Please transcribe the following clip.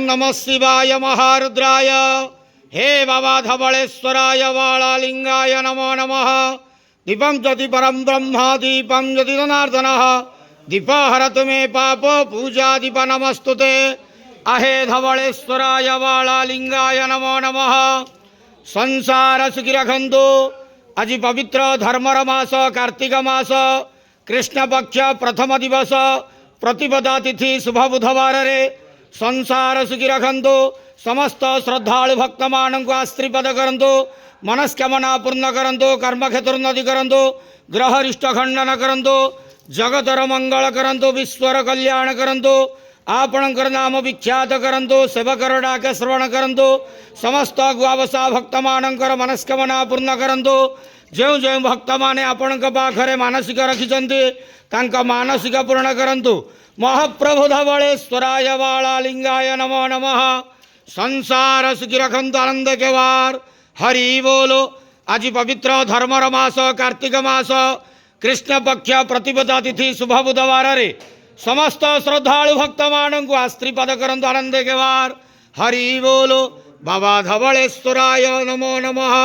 नमः शिवाय महारुद्राय। हे बाबा धवलेश्वराय वाळालिंगाय नमो नमः। दीपं ज्योति परं ब्रह्म दीपं ज्योति जनार्दनः। दीप हरतु मे पाप पूजा दीप नमस्तुते। अहे धवलेश्वराय वाळालिंगाय नमो नमः। संसार सुखी रखंतु। आज पवित्र धर्मर मास कार्तिक मास कृष्ण पक्ष प्रथम दिवस प्रतिपदा तिथि शुभ बुधवार रे संसार सुखी रखंतु। समस्त श्रद्धालु भक्त मानक आश्रीपद करंतु। मनस्कामना पूर्ण करंतु। कर्मक्षेत्र उन्नति करंतु। ग्रह रिष्ट खंडन करंतु। जगतर मंगल करंतु। विश्वर कल्याण करंतु। आपणकर नाम विख्यात करंतु। सेवकर डाक श्रवण करंतु। समस्त गुआवसा भक्त मानकर मनस्कामना पूर्ण करंतु। जो जो भक्त माने आपण पाखरे मानसिक रखिछन्ति तांका मानसिक पूर्ण करंतु। महाप्रभु धवलेश्वराय वाळालिंगाय नमो नमः। संसार सुखी रखंतु आनंद के वार। हरि बोलो। आज पवित्र धर्मर मास कार्तिक मास कृष्ण पक्ष प्रतिपदा तिथि शुभ बुधवार रे समस्त श्रद्धालु भक्त मानक आश्रीपद करंतु आनंद के वार। हरि बोलो। बाबा धवलेश्वराय नमो नमः।